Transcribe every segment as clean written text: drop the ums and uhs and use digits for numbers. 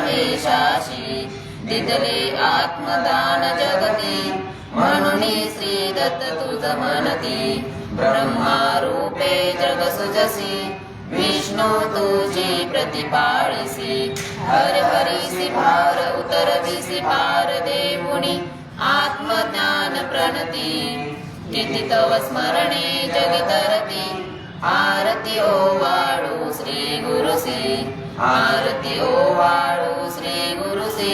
महेशाशी दिदले आत्मदान जगती म्हणून श्री दत्त तुझ म्हणती ब्रह्मा रूपे जग सुजसी विष्णू तुझी प्रतिपाळीसी हर हरीसी भार उतरविसी पार देऊनी आत्मज्ञान प्रणती किती तव स्मरणे जगितरती आरती ओवाळू श्री गुरुसी आरती ओवाळू श्री गुरुसी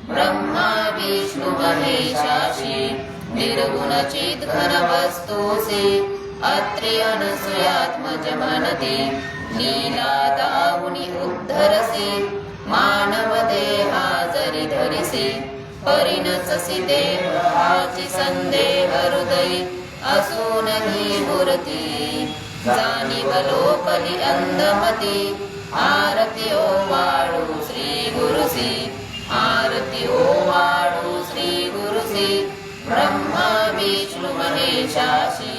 ब्रह्मा विष्णु महेशाशी निर्गुण चित घन वस्तुसी अत्रि अनसूयात्मज मनती लीला दाऊनी उद्धरसी मानव देहा जरी धरिसी परिणससी देहाची संदेह हृदयी असून ही मूर्ती जाणीव लोपली अंधमती आरती ओवाळू श्री गुरुसी आरती ओवाळू श्री गुरुसी ब्रह्मा विष्णु महेशाशी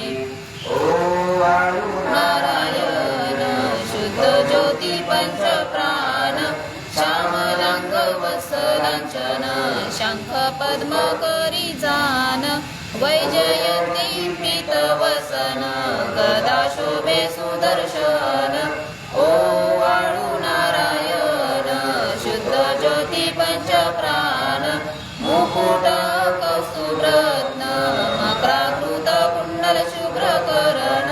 ओवाळू नारायण शुद्ध ज्योती पंच प्राण श्यामलांग वत्सलांचन शंख पद्म करी जान वैजयंती पीतवसन गदा शोभे सुदर्शन ओवाळू नारायण शुद्ध ज्योती पंच प्राण मुकुट कौस्तुभरत्न मकराकृत कुंडल शुभ्रकरण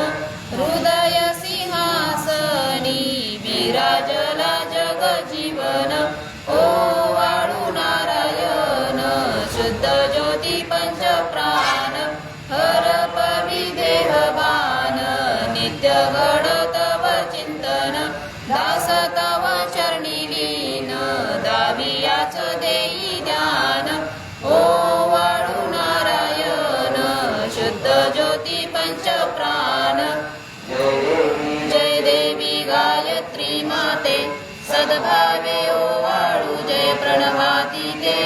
हृदय सिंहासनी विराजला जग जीवन ओवाळू नारायण शुद्ध ज्योती पंच प्राण हर पविदेह बाण नित्य घडतव चिंतन दास तव चरणी लीन दावियाच देई ध्यान ओवाळू नारायण शुद्ध ज्योती पंच प्राण जय देवी गायत्री माते सद्भावे ओवाळू जय प्रणवाती ते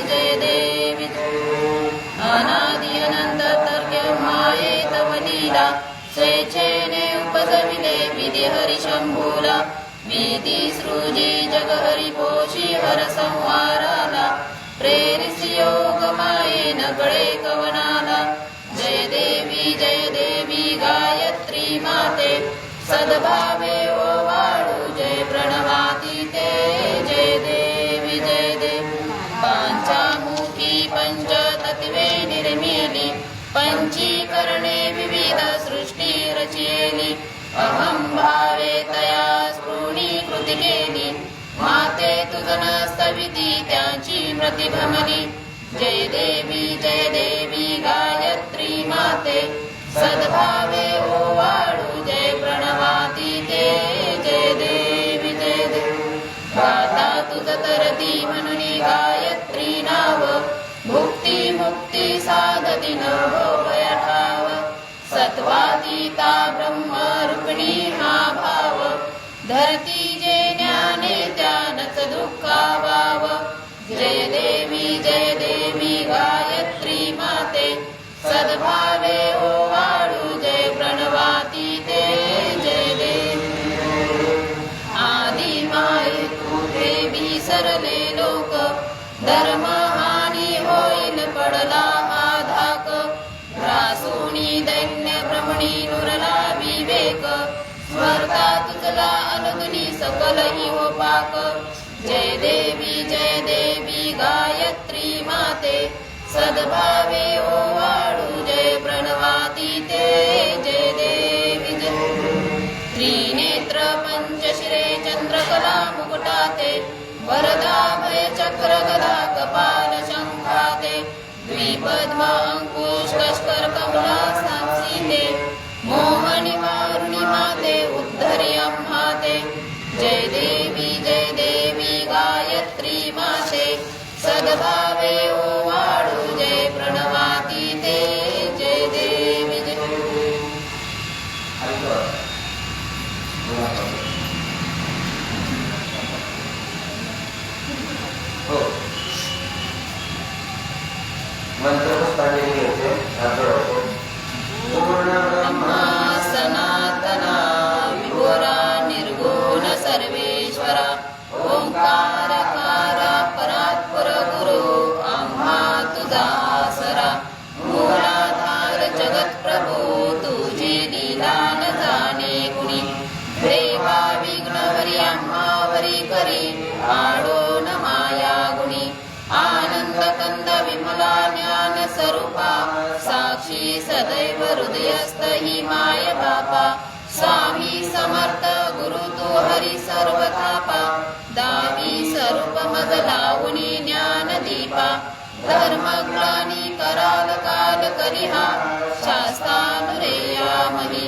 जय देवी अनादि अनंत तर्क्य माये तव लीला स्वेच्छेने उपजविले विधी हरि शंभूला विधी सृजी जग हरि पोषी हर संहाराला प्रेरिसी योग मायेन कळे कवनाला जय देवी गायत्री माते सद्भावे ओवाळू जय प्रणवाती ते जय देवी पांचामुखी पंचतत्वे निर्मिली पंचीकरणे विविध सृष्टी रचिली अहं भावे तया स्फुरणीकृती केली माते तुझन स्तविती त्याची प्रतिभमली जय देवी गायत्री माते सद्भावे ओवाळू जय प्रणवाती ते जय देवी गाता तुझ तरती म्हणून गायत्री नाव भुक्ती मुक्ती साधती नभोभय ठाव सत्वातीता ब्रह्मरूपिणी हा भाव धरती जे ज्ञाने त्यानच दुःखाभाव जय देवी गायत्री माते सद्भावे ओवाळू जय प्रणवाती ते जय देवी आदि माये तुझे विसरले लोक धर्म हानी होईल पडला आधाक त्रासुनी दैन्य भ्रमणी नुरला विवेक स्मरता तुझला अनुगुणी सकल हो पाक जय देवी गायत्री माते सद्भावे ओवाळू जय प्रणवाती ते जय देवी त्रिनेत्र पंचशिरे चंद्रकला मुकुटाते वरदा भय चक्र गदा कपाल शंखाते द्विपद्म अंकुश कष्कर कमला साक्षीते मोहनी वारुणी माते उद्धरी अम्हाते जय देवी गायत्री माते सद्भावे ओवाळू जय प्रणवाती ते जय देवी मंत्र पुस्तकाने घ्यायचे पूर्ण ब्रह्मा सनातना विभुरा निर्गुण सर्वेश्वरा ओंकार सदैव हृदयस्थ ही माय बापा स्वामी समर्थ गुरु तू हरी सर्व थापा दावी स्वरूप मज लावणी ज्ञान दीपा धर्मग्लानी कराल काल कलिहा शास्तानुरेया मही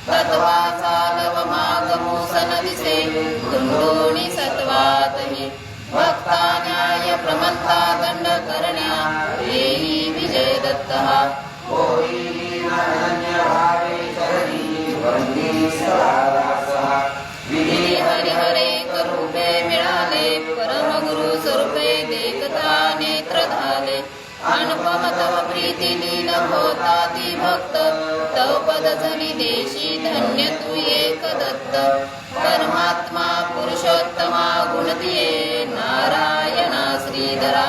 तत्वा चालव मागमू सन दिसे तुंडोणी सत्वातही भक्ता न्याय प्रमंता दंड करण्या येई विजय दत्तहा विधी हरिहरे रूपे मिळाले परमगुरु स्वरूपे देखता नेत्र झाले अनुपम तव प्रीती लीन होता ती भक्त तव पद जनी देशी धन्य तू एक दत्त परमात्मा पुरुषोत्तमा गुणतिये नारायणा श्रीधरा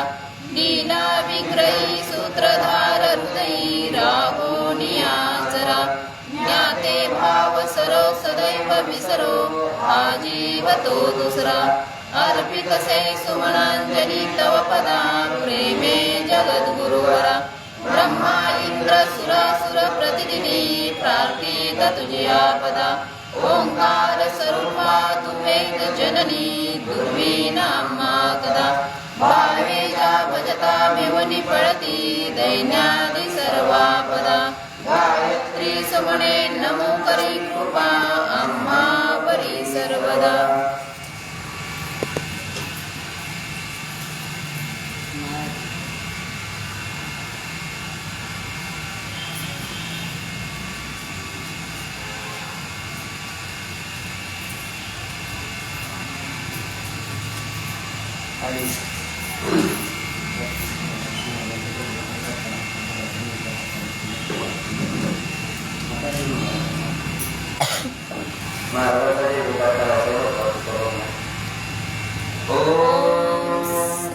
लीला विग्रही सूत्रधार हृदयी राहो नियाचरा ज्ञाते भाव सरो सदैव विसरो आजीव तो दुसरा अर्पित से सुमनांजली तव पदा प्रेमे जगद्गुरुवरा ब्रह्मा इंद्र सुरासुर प्रतिदिनी प्रार्थित तुझ्या पदा ओंकार स्वरूपा तू वेद जननी दुर्वीण आम्हा कदा भावे जा भजता मेवनी पळती दैन्यादी सर्वापदा गायत्री सुमने नमो करी कृपा आम्हा परी सर्वदा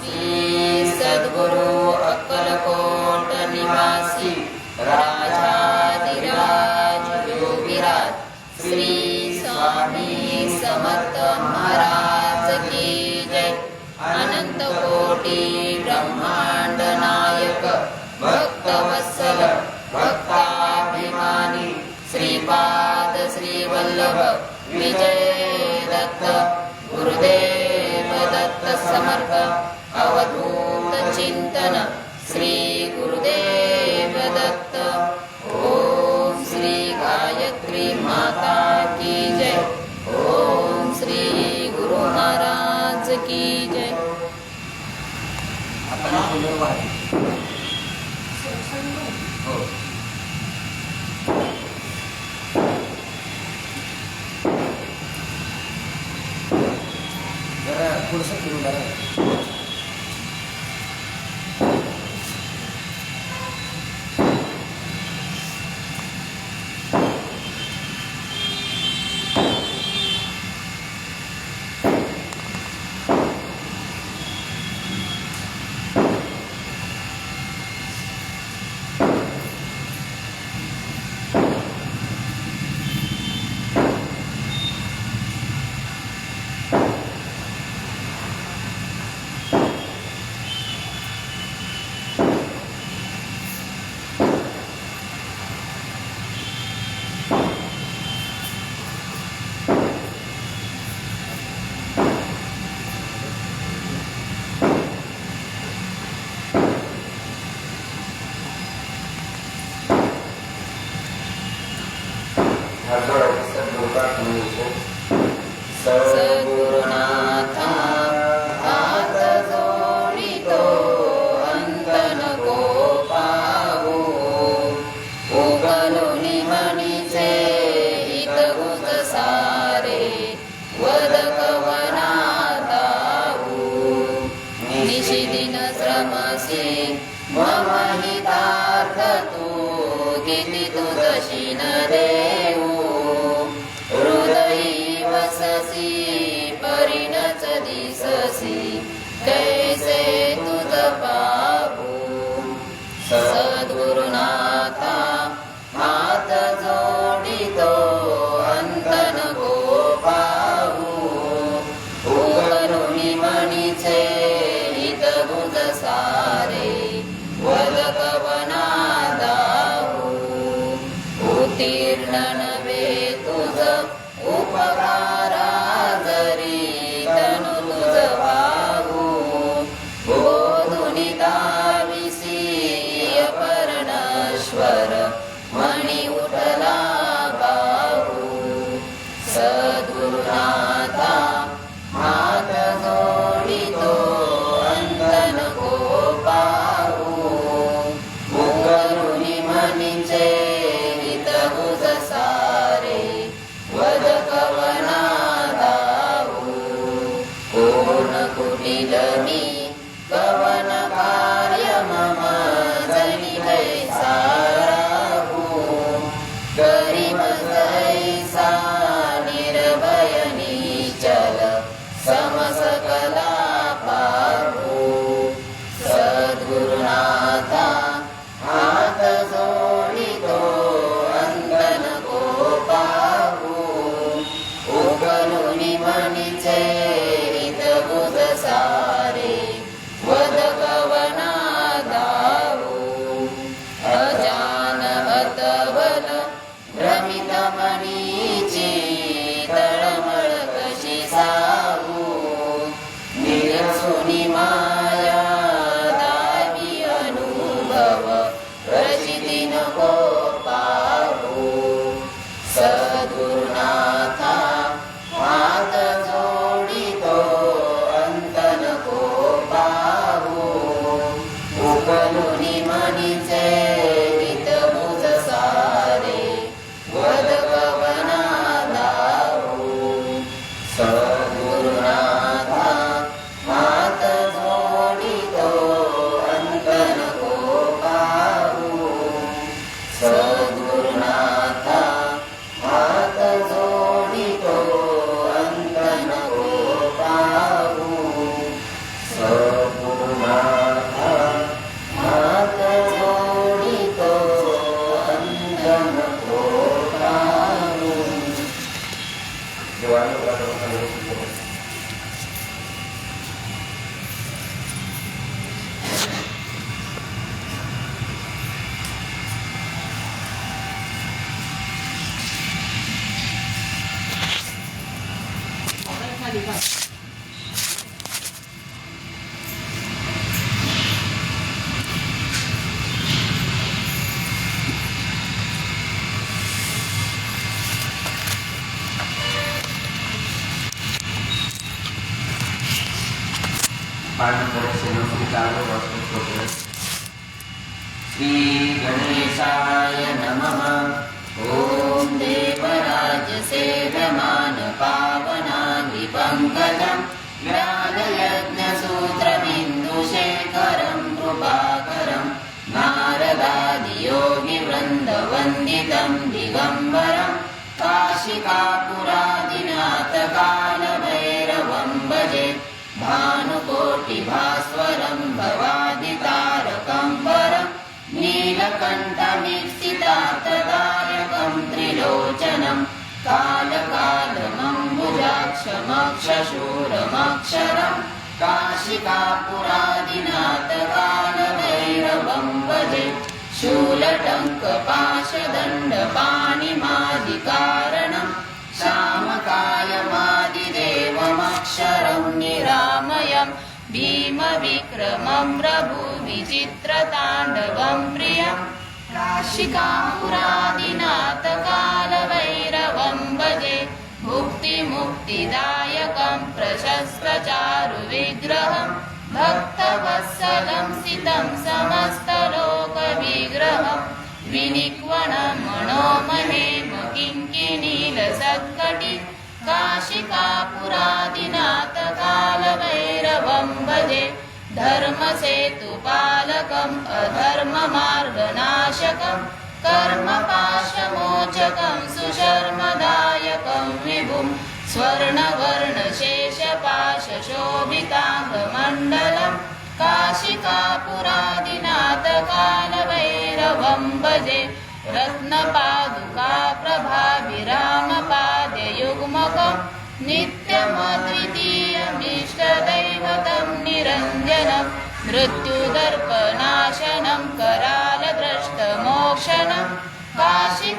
श्री सद्गुरु अक्कलकोट निवासी राजाधिराज योगीराज श्री स्वामी समर्थ महाराज की जय अनंत कोटी ब्रह्मांड नायक भक्तवत्सल भक्ताभिमानी श्रीपाद श्रीवल्लभ विजय दत्त गुरुदेव दत्त समर्थ अवधूत चिंतन श्री गुरुदेव दत्त ओम श्री गायत्री माता की जय ओम श्री गुरु महाराज की जय पुढचं फिरून बरं सद्गुरुनाथा हात जोडितो अंत नको पाहू उगलुनी म्हणीचे हितगुज सारे वद कवना दाऊ निशिदिन श्रमसी मम हितार्थ तू किती तुझशी न देऊ हृदयी वससी परिण तुझ उपकारा जरी तनु तुझ वाहू बोधुनी दाविसी अपरणश्वर मणी उठला बाहू सद्गुरुनाथा हात जोडितो अंतन को पाहू मुकरुणी म्हणीचे हित गुज सारे वद कवना दाऊ कोण कुटिल मी कवन कार्य मम जनी कैसा राहू गरीब जैसा निर्भय निश्चल समसकला पाहू सद्गुरुनाथा हात जोडितो अंतन को पाहू उकलुनी म्हणीचे हित गुज सारे वद कवना दाऊ अजान अतबल भ्रमित मनीची तळमळ कशी सावू निरसुनी माया दावी अनुभव प्रचिती नको पाहू सद्गुरुनाथा हात जोडितो अंतन को पाहू उकलुनी म्हणीचे हित गुज सारे वद कवना दाऊ सद्गुरुनाथा हात जोडितो अंतन को पाहू सद्गुरुनाथा हात जोडितो अंतन को पाहू सद्गुरुनाथा हात जोडितो अंतन को पाहू श्री गणेशाय नमः। ॐ देवराज सेव्यमान पावनादि पंकजं ज्ञानयज्ञसूत्रबिन्दुशेखरं कृपाकरं नारदादियोगिवृन्दवन्दितं दिगम्बरं काशिकापुरादिनाथकालभैरवं भजे भानुकोटिभास्वरं भवादितारकं परं नीलकण्ठमीप्सितार्थदायकं त्रिलोचनं कालकालमम्बुजाक्षमक्षशूरमक्षरं काशिकापुरादिनाथकालभैरवं भजे शूलटङ्कपाशदण्डपाणिमादिकारणं श्यामकायमादिदेवमक्षरं निरामयं भीमविक्रमं प्रभुविचित्रताण्डवं प्रियं काशिकापुरादिनाथकालभैरवं भजे मुक्तिमुक्तिदायकं प्रशस्तचारुविग्रहं भक्तवत्सलं सितं समस्तलोकविग्रहं विनिक्वणं मनोमहेम किङ्किणीलसत्कटि काशिकापुरादिनाथकालभैरवं भजे धर्मसेतुपालकम् अधर्ममार्गनाशकं कर्मपाशमोचकं सुशर्मदायकं विभुं स्वर्णवर्णशेषपाशशोभिताङ्गमण्डलं काशिकापुरादिनाथकालभैरवं भजे रत्नपादुकाप्रभाभिरामपादयुग्मकं नित्यमद्वितीयमिष्टदैवतं निरञ्जनं मृत्युदर्पनाशनं करालद्रष्टमोक्षणं काशिकापुरादिनाथकालभैरवं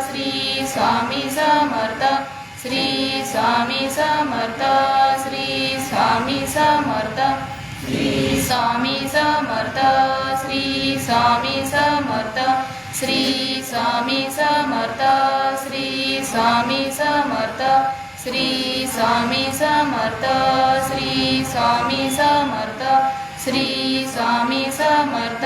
श्री स्वामी समर्थ श्री स्वामी समर्थ श्री स्वामी समर्थ श्री स्वामी समर्थ श्री स्वामी समर्थ श्री स्वामी समर्थ श्री स्वामी समर्थ श्री स्वामी समर्थ श्री स्वामी समर्थ श्री स्वामी समर्थ